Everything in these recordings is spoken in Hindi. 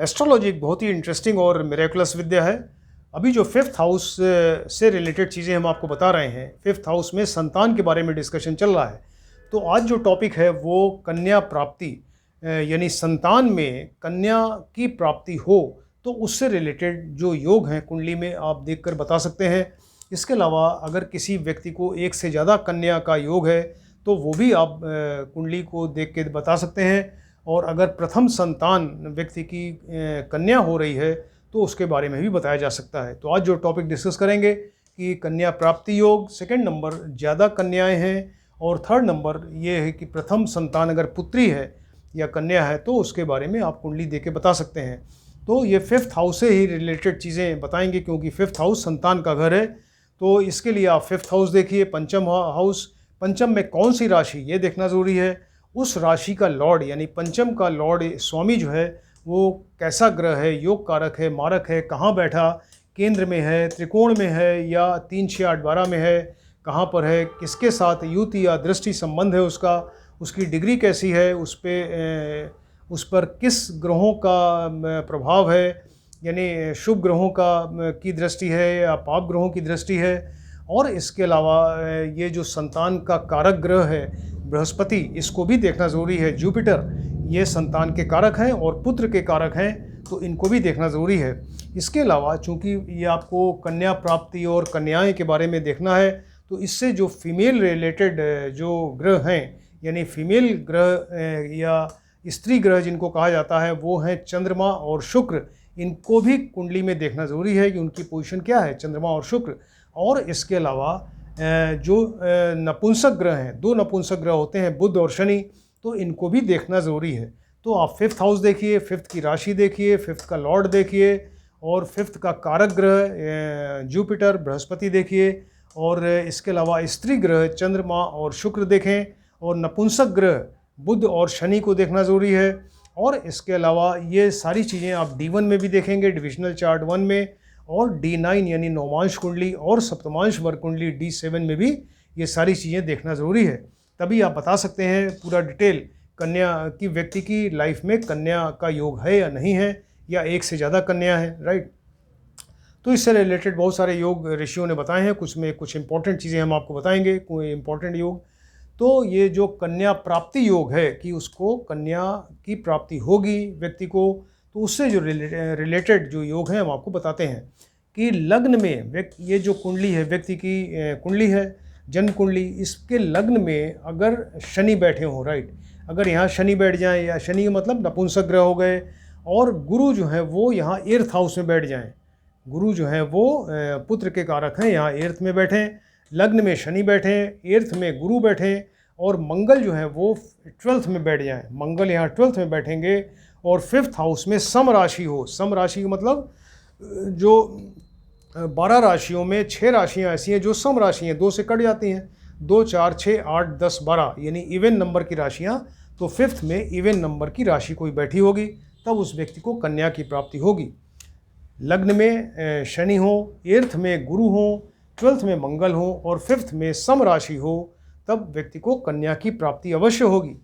एस्ट्रोलॉजी एक बहुत ही इंटरेस्टिंग और मिरेकुलस विद्या है। अभी जो फिफ्थ हाउस से रिलेटेड चीज़ें हम आपको बता रहे हैं, फिफ्थ हाउस में संतान के बारे में डिस्कशन चल रहा है। तो आज जो टॉपिक है वो कन्या प्राप्ति, यानी संतान में कन्या की प्राप्ति हो तो उससे रिलेटेड जो योग हैं कुंडली में आप देखकर बता सकते हैं। इसके अलावा अगर किसी व्यक्ति को एक से ज़्यादा कन्या का योग है तो वो भी आप कुंडली को देख के बता सकते हैं। और अगर प्रथम संतान व्यक्ति की कन्या हो रही है तो उसके बारे में भी बताया जा सकता है। तो आज जो टॉपिक डिस्कस करेंगे कि कन्या प्राप्ति योग, सेकंड नंबर ज़्यादा कन्याएं हैं, और थर्ड नंबर ये है कि प्रथम संतान अगर पुत्री है या कन्या है तो उसके बारे में आप कुंडली देके बता सकते हैं। तो ये फिफ्थ हाउस से ही रिलेटेड चीज़ें बताएंगे, क्योंकि फिफ्थ हाउस संतान का घर है। तो इसके लिए आप फिफ्थ हाउस देखिए, पंचम हाउस, पंचम में कौन सी राशि ये देखना ज़रूरी है। उस राशि का लॉर्ड यानी पंचम का लॉर्ड स्वामी जो है वो कैसा ग्रह है, योग कारक है, मारक है, कहाँ बैठा, केंद्र में है, त्रिकोण में है, या 3, 6, 8, 12 में है, कहाँ पर है, किसके साथ युति या दृष्टि संबंध है उसका, उसकी डिग्री कैसी है, उस पर किस ग्रहों का प्रभाव है, यानी शुभ ग्रहों की दृष्टि है या पाप ग्रहों की दृष्टि है। और इसके अलावा ये जो संतान का कारक ग्रह है बृहस्पति, इसको भी देखना ज़रूरी है। जुपिटर ये संतान के कारक हैं और पुत्र के कारक हैं, तो इनको भी देखना ज़रूरी है। इसके अलावा चूंकि ये आपको कन्या प्राप्ति और कन्याएं के बारे में देखना है, तो इससे जो फीमेल रिलेटेड जो ग्रह हैं, यानी फीमेल ग्रह या स्त्री ग्रह जिनको कहा जाता है, वो हैं चंद्रमा और शुक्र। इनको भी कुंडली में देखना ज़रूरी है कि उनकी पोजीशन क्या है, चंद्रमा और शुक्र। और इसके अलावा जो नपुंसक ग्रह हैं, 2 नपुंसक ग्रह होते हैं, बुध और शनि, तो इनको भी देखना ज़रूरी है। तो आप फिफ्थ हाउस देखिए, फिफ्थ की राशि देखिए, फिफ्थ का लॉर्ड देखिए, और फिफ्थ का कारक ग्रह जुपिटर बृहस्पति देखिए, और इसके अलावा स्त्री ग्रह चंद्रमा और शुक्र देखें, और नपुंसक ग्रह बुध और शनि को देखना ज़रूरी है। और इसके अलावा ये सारी चीज़ें आप D1 में भी देखेंगे, डिविजनल चार्ट 1 में, और D9 यानी नौमांश कुंडली और सप्तमांश वर्ग कुंडली D7 में भी ये सारी चीज़ें देखना ज़रूरी है। तभी आप बता सकते हैं पूरा डिटेल कन्या की, व्यक्ति की लाइफ में कन्या का योग है या नहीं है, या एक से ज़्यादा कन्या है, राइट। तो इससे रिलेटेड बहुत सारे योग ऋषियों ने बताए हैं, कुछ में कुछ इंपॉर्टेंट चीज़ें हम आपको बताएंगे, कोई इंपॉर्टेंट योग। तो ये जो कन्या प्राप्ति योग है कि उसको कन्या की प्राप्ति होगी व्यक्ति को, तो उससे जो रिलेटेड जो योग हैं हम आपको बताते हैं कि लग्न में ये जो कुंडली है, व्यक्ति की कुंडली है, जन्म कुंडली, इसके लग्न में अगर शनि बैठे हों, राइट, अगर यहाँ शनि बैठ जाएं, या शनि मतलब नपुंसक ग्रह हो गए, और गुरु जो है वो यहाँ एर्थ हाउस में बैठ जाएं, गुरु जो है वो पुत्र के कारक हैं, यहाँ एर्थ में बैठें, लग्न में शनि बैठें, एर्थ में गुरु बैठें, और मंगल जो है वो 12th में बैठ जाएं, मंगल यहाँ 12th में बैठेंगे, और फिफ्थ हाउस में सम राशि हो। सम राशि मतलब जो 12 राशियों में 6 राशियाँ ऐसी हैं जो सम राशि हैं, 2 से कट जाती हैं, 2, 4, 6, 8, 10, 12 यानी इवन नंबर की राशियाँ। तो फिफ्थ में इवन नंबर की राशि कोई बैठी होगी तब उस व्यक्ति को कन्या की प्राप्ति होगी। लग्न में शनि हो, एर्थ में गुरु हो, 12th में मंगल हो, और फिफ्थ में सम राशि हो, तब व्यक्ति को कन्या की प्राप्ति अवश्य होगी।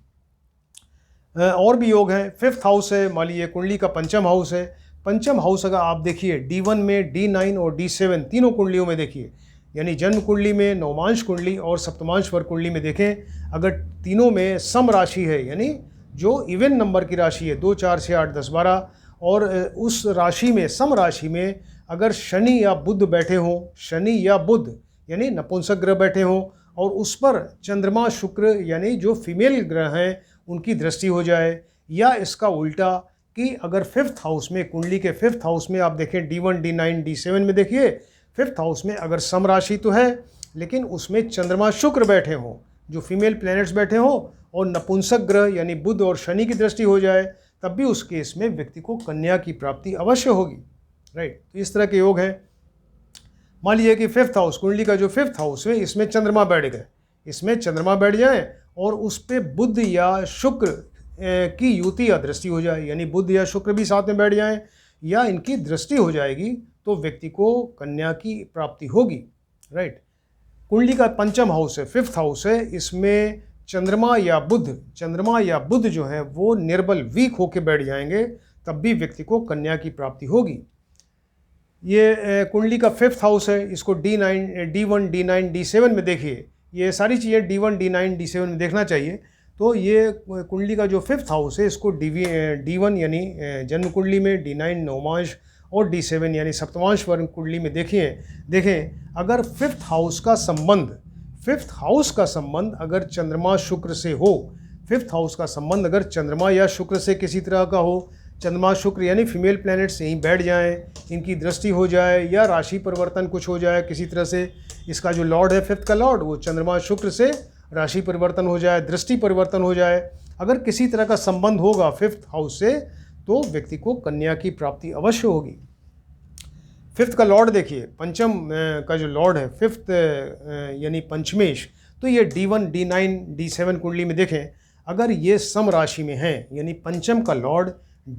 और भी योग हैं। फिफ्थ हाउस है, मान लीजिए कुंडली का पंचम हाउस है। पंचम हाउस अगर आप देखिए D1 में, D9 और D7 तीनों कुंडलियों में देखिए, यानी जन्म कुंडली में, नौमांश कुंडली और सप्तमांश वर्ग कुंडली में देखें, अगर तीनों में सम राशि है, यानी जो इवन नंबर की राशि है, 2, 4, 6, 8, 10, 12, और उस राशि में, सम राशि में अगर शनि या बुध बैठे हों, शनि या बुध यानी नपुंसक ग्रह बैठे हों, और उस पर चंद्रमा शुक्र यानी जो फीमेल ग्रह हैं उनकी दृष्टि हो जाए, या इसका उल्टा कि अगर फिफ्थ हाउस में, कुंडली के फिफ्थ हाउस में आप देखें, D1, D9, D7 में देखिए, फिफ्थ हाउस में अगर सम राशि तो है लेकिन उसमें चंद्रमा शुक्र बैठे हों, जो फीमेल प्लैनेट्स बैठे हों, और नपुंसक ग्रह यानी बुध और शनि की दृष्टि हो जाए, तब भी उस केस में व्यक्ति को कन्या की प्राप्ति अवश्य होगी, राइट। तो इस तरह के योग हैं। मान लीजिए कि फिफ्थ हाउस, कुंडली का जो फिफ्थ हाउस है, इसमें चंद्रमा बैठ गए, इसमें चंद्रमा बैठ जाए और उस पर बुध या शुक्र की युति या दृष्टि हो जाए, यानी बुध या शुक्र भी साथ में बैठ जाएं या इनकी दृष्टि हो जाएगी, तो व्यक्ति को कन्या की प्राप्ति होगी, राइट। कुंडली का पंचम हाउस है, फिफ्थ हाउस है, इसमें चंद्रमा या बुध जो है वो निर्बल, वीक होके बैठ जाएंगे, तब भी व्यक्ति को कन्या की प्राप्ति होगी। ये कुंडली का 5th हाउस है, इसको D1, D9, D7 में देखिए। ये सारी चीज़ें D1, D9, D7 में देखना चाहिए। तो ये कुंडली का जो 5th हाउस है, इसको D1 यानी जन्म कुंडली में, D9 नवमांश और D7 यानी सप्तमांश वर्ण कुंडली में देखें अगर 5th हाउस का संबंध अगर चंद्रमा शुक्र से हो, 5th हाउस का संबंध अगर चंद्रमा या शुक्र से किसी तरह का हो, चंद्रमा शुक्र यानी फीमेल प्लैनेट्स यहीं बैठ जाएं, इनकी दृष्टि हो जाए या राशि परिवर्तन कुछ हो जाए किसी तरह से, इसका जो लॉर्ड है 5th का लॉर्ड वो चंद्रमा शुक्र से राशि परिवर्तन हो जाए, दृष्टि परिवर्तन हो जाए, अगर किसी तरह का संबंध होगा 5th हाउस से, तो व्यक्ति को कन्या की प्राप्ति अवश्य होगी। 5th का लॉर्ड देखिए, पंचम का जो लॉर्ड है 5th यानी पंचमेश, तो ये D1, D9, D7 कुंडली में देखें अगर ये सम राशि में है, यानी पंचम का लॉर्ड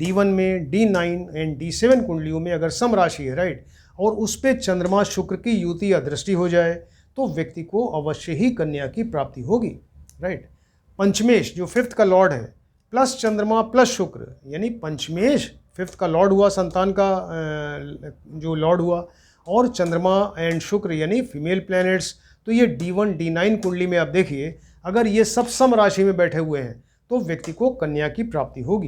D1 में, D9 एंड D7 कुंडलियों में अगर सम राशि है, राइट, और उस पर चंद्रमा शुक्र की युति या दृष्टि हो जाए, तो व्यक्ति को अवश्य ही कन्या की प्राप्ति होगी, राइट। पंचमेश जो 5th का लॉर्ड है प्लस चंद्रमा प्लस शुक्र, यानी पंचमेश 5th का लॉर्ड हुआ, संतान का जो लॉर्ड हुआ, और चंद्रमा एंड शुक्र यानी फीमेल प्लैनेट्स, तो ये D1, D9 कुंडली में आप देखिए अगर ये सब सम राशि में बैठे हुए हैं तो व्यक्ति को कन्या की प्राप्ति होगी,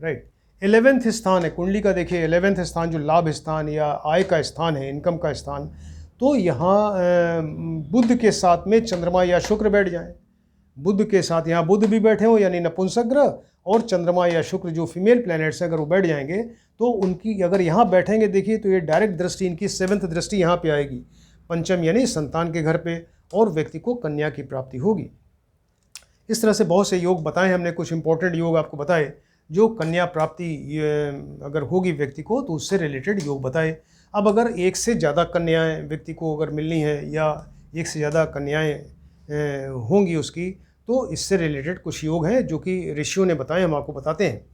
राइट। 11th स्थान है कुंडली का, देखिए 11th स्थान जो लाभ स्थान या आय का स्थान है, इनकम का स्थान, तो यहाँ बुध के साथ में चंद्रमा या शुक्र बैठ जाएं, बुध के साथ यहाँ बुध भी बैठे हो यानी नपुंसक ग्रह, और चंद्रमा या शुक्र जो फीमेल प्लैनेट्स हैं अगर वो बैठ जाएंगे तो उनकी अगर यहाँ बैठेंगे देखिए तो ये डायरेक्ट दृष्टि, इनकी 7th दृष्टि यहाँ पे आएगी, पंचम यानी संतान के घर पे, और व्यक्ति को कन्या की प्राप्ति होगी। इस तरह से बहुत से योग बताए हमने, कुछ इंपॉर्टेंट योग आपको बताए जो कन्या प्राप्ति अगर होगी व्यक्ति को तो उससे रिलेटेड योग बताए। अब अगर एक से ज़्यादा कन्याएं व्यक्ति को अगर मिलनी है या एक से ज़्यादा कन्याएं होंगी उसकी, तो इससे रिलेटेड कुछ योग हैं जो कि ऋषियों ने बताए, हम आपको बताते हैं।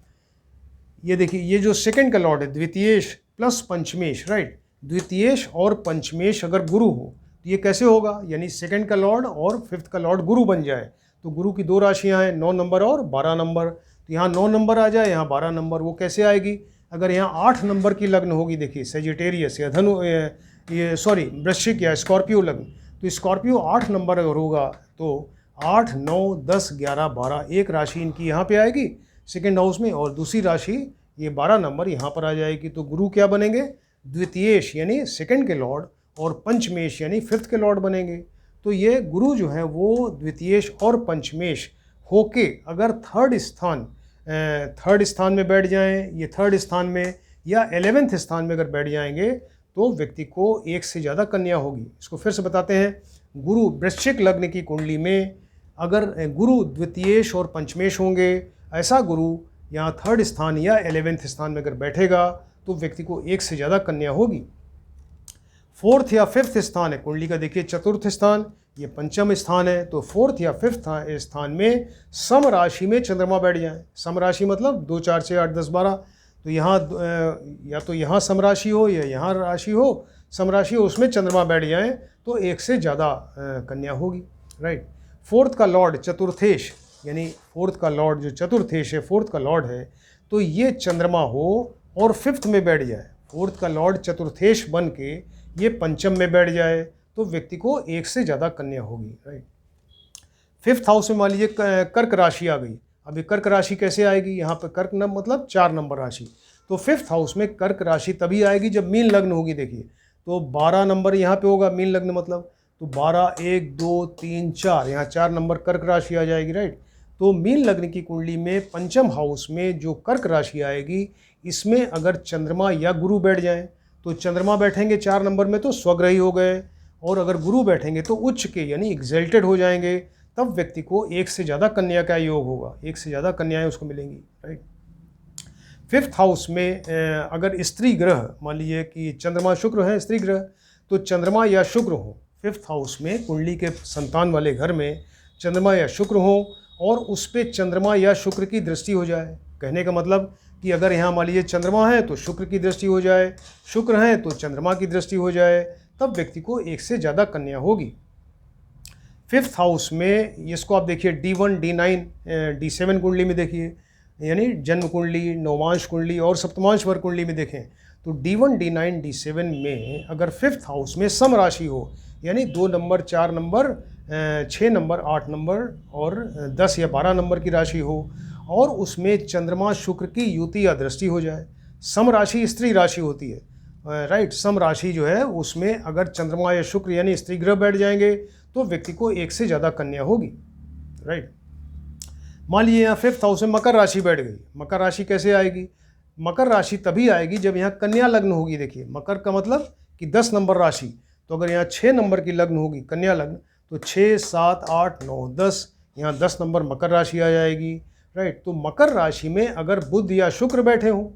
ये देखिए, ये जो सेकंड का लॉर्ड है द्वितीयेश प्लस पंचमेश, राइट, द्वितीयेश और पंचमेश अगर गुरु हो तो ये कैसे होगा, यानी सेकंड का लॉर्ड और 5th का लॉर्ड गुरु बन जाए, तो गुरु की 2 राशियां हैं, 9 नंबर और 12 नंबर, तो यहाँ 9 नंबर आ जाए, यहाँ 12 नंबर, वो कैसे आएगी, अगर यहाँ 8 नंबर की लग्न होगी, देखिए सेजिटेरियस या धनु ये सॉरी वृश्चिक या स्कॉर्पियो लग्न, तो स्कॉर्पियो 8 नंबर अगर होगा तो 8, 9, 10, 11, 12 एक राशि इनकी यहाँ पे आएगी सेकेंड हाउस में, और दूसरी राशि ये 12 नंबर यहाँ पर आ जाएगी, तो गुरु क्या बनेंगे, द्वितीयेश यानी सेकंड के लॉर्ड, और पंचमेश यानी 5th के लॉर्ड बनेंगे। तो ये गुरु जो है वो द्वितीयेश और पंचमेश होके अगर थर्ड स्थान में बैठ जाएं, ये 3rd स्थान में या 11th स्थान में अगर बैठ जाएंगे तो व्यक्ति को एक से ज़्यादा कन्या होगी। इसको फिर से बताते हैं, गुरु वृश्चिक लग्न की कुंडली में अगर गुरु द्वितीयेश और पंचमेश होंगे, ऐसा गुरु यहाँ 3rd स्थान या 11th स्थान में अगर बैठेगा तो व्यक्ति को एक से ज़्यादा कन्या होगी। 4th या 5th स्थान है कुंडली का, देखिए 4th स्थान, ये पंचम स्थान है, तो 4th या 5th स्थान में सम राशि में चंद्रमा बैठ जाए, सम राशि मतलब 2, 4, 6, 8, 10, 12, तो यहाँ या तो यहाँ सम राशि हो या यहाँ राशि हो, सम राशि हो उसमें चंद्रमा बैठ जाए तो एक से ज़्यादा कन्या होगी, राइट। 4th का लॉर्ड चतुर्थेश, यानी 4th का लॉर्ड जो चतुर्थेश है, 4th का लॉर्ड है, तो ये चंद्रमा हो और 5th में बैठ जाए, 4th का लॉर्ड चतुर्थेश बन के ये पंचम में बैठ जाए तो व्यक्ति को एक से ज़्यादा कन्या होगी, राइट। 5th हाउस में मान लीजिए कर्क राशि आ गई, अभी कर्क राशि कैसे आएगी, यहाँ पर कर्क मतलब 4 नंबर राशि, तो 5th हाउस में कर्क राशि तभी आएगी जब मीन लग्न होगी, देखिए तो 12 नंबर यहाँ पे होगा मीन लग्न मतलब, तो 12, 1, 2, 3, 4, यहाँ 4 नंबर कर्क राशि आ जाएगी, राइट। तो मीन लग्न की कुंडली में पंचम हाउस में जो कर्क राशि आएगी, इसमें अगर चंद्रमा या गुरु बैठ जाएं, तो चंद्रमा बैठेंगे 4 नंबर में तो स्वग्रही हो गए, और अगर गुरु बैठेंगे तो उच्च के यानी एग्जल्टेड हो जाएंगे, तब व्यक्ति को एक से ज़्यादा कन्या का योग होगा, एक से ज़्यादा कन्याएं उसको मिलेंगी, राइट। 5th हाउस में अगर स्त्री ग्रह, मान लीजिए कि चंद्रमा शुक्र है स्त्री ग्रह, तो चंद्रमा या शुक्र हो 5th हाउस में कुंडली के संतान वाले घर में चंद्रमा या शुक्र हो और उस पर चंद्रमा या शुक्र की दृष्टि हो जाए, कहने का मतलब कि अगर यहाँ मान लीजिए चंद्रमा है तो शुक्र की दृष्टि हो जाए, शुक्र है तो चंद्रमा की दृष्टि हो जाए, तब व्यक्ति को एक से ज़्यादा कन्या होगी। 5th हाउस में इसको आप देखिए D1, D9, D7 कुंडली में देखिए, यानी जन्म कुंडली, नवमांश कुंडली और सप्तमांश वर कुंडली में देखें तो D1, D9, D7 में अगर 5th हाउस में सम राशि हो, यानी 2 नंबर, 4 नंबर, 6 नंबर, 8 नंबर और 10 या 12 नंबर की राशि हो और उसमें चंद्रमा शुक्र की युति या दृष्टि हो जाए। सम राशि स्त्री राशि होती है, राइट। सम राशि जो है उसमें अगर चंद्रमा या शुक्र यानी स्त्री ग्रह बैठ जाएंगे तो व्यक्ति को एक से ज़्यादा कन्या होगी, राइट। मान लीजिए यहाँ 5th हाउस में मकर राशि बैठ गई। मकर राशि कैसे आएगी? मकर राशि तभी आएगी जब यहाँ कन्या लग्न होगी। देखिए, मकर का मतलब कि 10 नंबर राशि, तो अगर यहाँ 6 नंबर की लग्न होगी, कन्या लग्न, तो 6, 7, 8, 9, 10, यहाँ 10 नंबर मकर राशि आ जाएगी, राइट। तो मकर राशि में अगर बुध या शुक्र बैठे हों,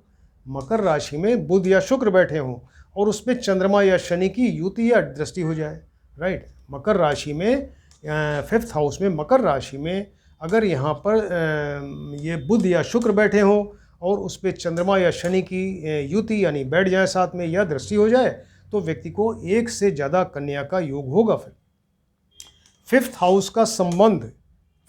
मकर राशि में बुध या शुक्र बैठे हों और उसमें चंद्रमा या शनि की युति या दृष्टि हो जाए, राइट। मकर राशि में 5th हाउस में मकर राशि में अगर यहाँ पर ये बुध या शुक्र बैठे हों और उस पर चंद्रमा या शनि की युति यानी बैठ जाए साथ में या दृष्टि हो जाए तो व्यक्ति को एक से ज़्यादा कन्या का योग होगा। फिर 5th हाउस का संबंध,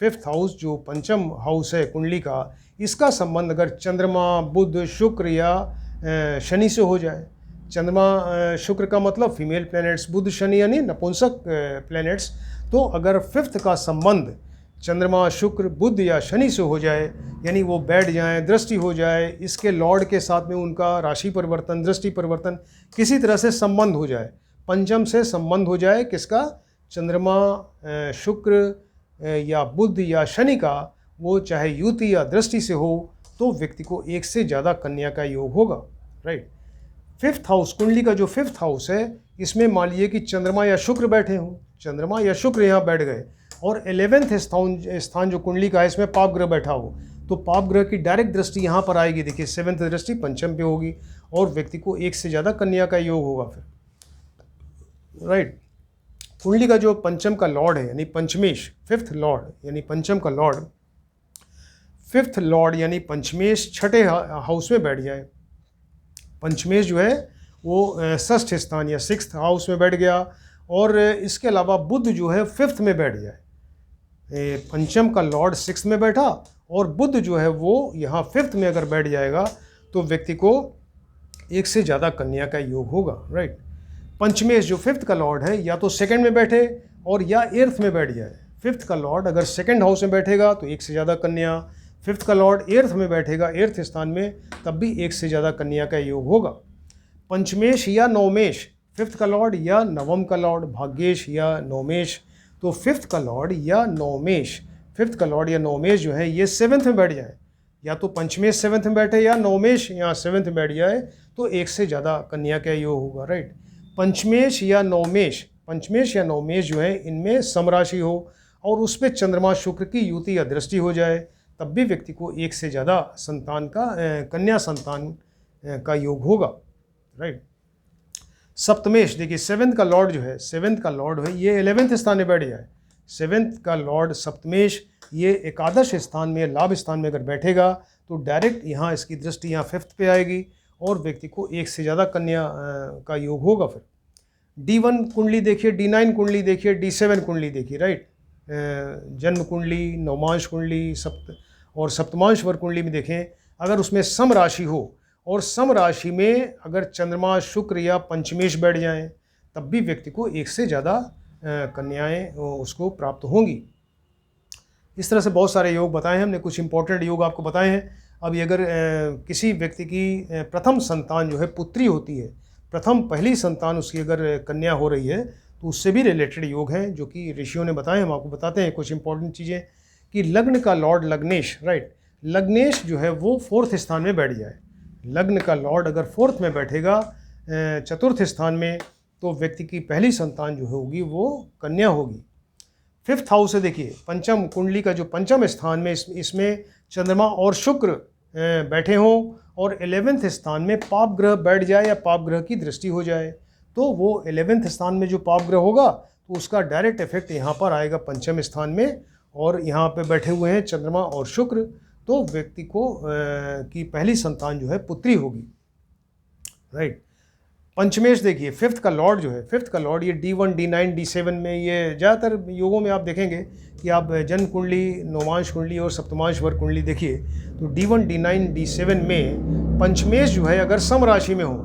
5th हाउस जो पंचम हाउस है कुंडली का, इसका संबंध अगर चंद्रमा, बुध, शुक्र या शनि से हो जाए। चंद्रमा शुक्र का मतलब फीमेल प्लैनेट्स, बुध शनि यानी नपुंसक प्लैनेट्स। तो अगर 5th का संबंध चंद्रमा, शुक्र, बुध या शनि से हो जाए, यानी वो बैठ जाए, दृष्टि हो जाए, इसके लॉर्ड के साथ में उनका राशि परिवर्तन, दृष्टि परिवर्तन, किसी तरह से संबंध हो जाए, पंचम से संबंध हो जाए किसका? चंद्रमा, शुक्र या बुध या शनि का, वो चाहे युति या दृष्टि से हो तो व्यक्ति को एक से ज़्यादा कन्या का योग होगा, राइट। 5th हाउस, कुंडली का जो 5th हाउस है, इसमें मान लीजिए कि चंद्रमा या शुक्र बैठे हों, चंद्रमा या शुक्र यहाँ बैठ गए और 11th स्थान जो कुंडली का है इसमें पाप ग्रह बैठा हो, तो पाप ग्रह की डायरेक्ट दृष्टि यहाँ पर आएगी। देखिए 7th दृष्टि पंचम पे होगी और व्यक्ति को एक से ज़्यादा कन्या का योग होगा फिर, राइट। कुंडली का जो पंचम का लॉर्ड है यानी पंचमेश, 5th लॉर्ड यानी पंचम का लॉर्ड, 5th लॉर्ड यानी पंचमेश 6ठे हाउस में बैठ जाए। पंचमेश जो है वो 6th स्थान या 6th हाउस में बैठ गया और इसके अलावा बुध जो है 5th में बैठ जाए। पंचम का लॉर्ड 6th में बैठा और बुध जो है वो यहाँ 5th में अगर बैठ जाएगा तो व्यक्ति को एक से ज़्यादा कन्या का योग होगा, राइट। पंचमेश जो 5th का लॉर्ड है या तो 2nd में बैठे और या 8th में बैठ जाए। 5th का लॉर्ड अगर 2nd हाउस में बैठेगा तो एक से ज़्यादा कन्या, 5th का लॉर्ड 8th में बैठेगा, 8th स्थान में, तब भी एक से ज़्यादा कन्या का योग होगा। पंचमेश या नवमेश, 5th का लॉर्ड या नवम का लॉर्ड, भाग्येश या नवमेश, तो 5th का लॉर्ड या नवमेश, 5th का लॉर्ड या नवमेश जो है ये 7th में बैठ जाए, या तो पंचमेश 7th में बैठे या नवमेश यहाँ 7th में बैठ जाए तो एक से ज़्यादा कन्या का योग होगा, राइट। पंचमेश या नवमेश जो है इनमें समराशि हो और उस पर चंद्रमा शुक्र की युति या दृष्टि हो जाए तब भी व्यक्ति को एक से ज़्यादा संतान का कन्या संतान का योग होगा, राइट। सप्तमेश, देखिए 7th का लॉर्ड जो है, 7th का लॉर्ड है ये 11th स्थान में बैठ जाए। 7th का लॉर्ड सप्तमेश ये एकादश स्थान में, लाभ स्थान में अगर बैठेगा तो डायरेक्ट यहाँ इसकी दृष्टि यहाँ 5th पे आएगी और व्यक्ति को एक से ज़्यादा कन्या का योग होगा। फिर D1 कुंडली देखिए, D9 कुंडली देखिए, D7 कुंडली देखिए, राइट। जन्म कुंडली, नवमांश कुंडली, सप्तमांश वर कुंडली में देखें, अगर उसमें सम राशि हो और सम राशि में अगर चंद्रमा, शुक्र या पंचमेश बैठ जाएं तब भी व्यक्ति को एक से ज़्यादा कन्याएं उसको प्राप्त होंगी। इस तरह से बहुत सारे योग बताए हैं हमने, कुछ इंपॉर्टेंट योग आपको बताए हैं। अभी अगर किसी व्यक्ति की प्रथम संतान जो है पुत्री होती है, पहली संतान उसकी अगर कन्या हो रही है तो उससे भी रिलेटेड योग हैं जो कि ऋषियों ने बताए। हम आपको बताते हैं कुछ इंपॉर्टेंट चीज़ें कि लग्न का लॉर्ड लग्नेश, राइट, लग्नेश जो है वो 4th स्थान में बैठ जाए। लग्न का लॉर्ड अगर 4th में बैठेगा 4th स्थान में तो व्यक्ति की पहली संतान जो होगी वो कन्या होगी। 5th हाउस है, देखिए पंचम कुंडली का जो पंचम स्थान में इसमें चंद्रमा और शुक्र बैठे हों और 11th स्थान में पाप ग्रह बैठ जाए या पाप ग्रह की दृष्टि हो जाए तो वो 11th स्थान में जो पाप ग्रह होगा तो उसका डायरेक्ट इफेक्ट यहाँ पर आएगा पंचम स्थान में, और यहाँ पे बैठे हुए हैं चंद्रमा और शुक्र, तो व्यक्ति को की पहली संतान जो है पुत्री होगी, राइट। पंचमेश देखिए, फिफ्थ का लॉर्ड जो है, फिफ्थ का लॉर्ड ये D1, D9, D7 में, ये ज़्यादातर योगों में आप देखेंगे कि आप जन्म कुंडली, नौमांश कुंडली और सप्तमांश वर्ग कुंडली देखिए तो D1, D9, D7 में पंचमेश जो है अगर सम राशि में हो,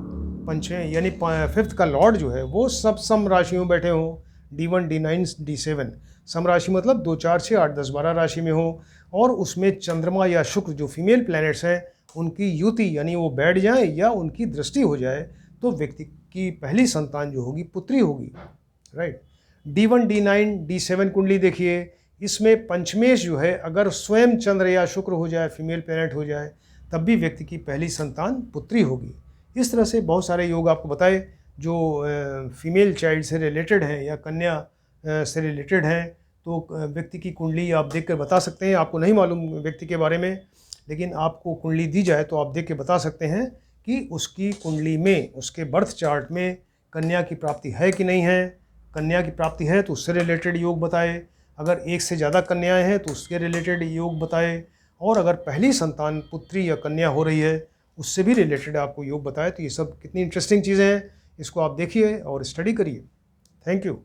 यानी फिफ्थ का लॉर्ड जो है वो सब सम राशियों में बैठे हों, D1, D9, D7 सम राशि मतलब 2, 4, 6, 8, 10, 12 राशि में हो, और उसमें चंद्रमा या शुक्र जो फीमेल प्लैनेट्स हैं उनकी युति यानी वो बैठ जाए या उनकी दृष्टि हो जाए तो व्यक्ति की पहली संतान जो होगी पुत्री होगी, राइट। D1, D9, D7 कुंडली देखिए, इसमें पंचमेश जो है अगर स्वयं चंद्र या शुक्र हो जाए, फीमेल प्लैनेट हो जाए, तब भी व्यक्ति की पहली संतान पुत्री होगी। इस तरह से बहुत सारे योग आपको बताए जो फीमेल चाइल्ड से रिलेटेड हैं या कन्या से रिलेटेड हैं। तो व्यक्ति की कुंडली आप देख कर बता सकते हैं। आपको नहीं मालूम व्यक्ति के बारे में, लेकिन आपको कुंडली दी जाए तो आप देख के बता सकते हैं कि उसकी कुंडली में, उसके बर्थ चार्ट में कन्या की प्राप्ति है कि नहीं है। कन्या की प्राप्ति है तो उससे रिलेटेड योग बताए, अगर एक से ज़्यादा कन्याएं हैं तो उसके रिलेटेड योग बताए, और अगर पहली संतान पुत्री या कन्या हो रही है उससे भी रिलेटेड आपको योग बताए। तो ये सब कितनी इंटरेस्टिंग चीज़ें हैं, इसको आप देखिए और स्टडी करिए। Thank you.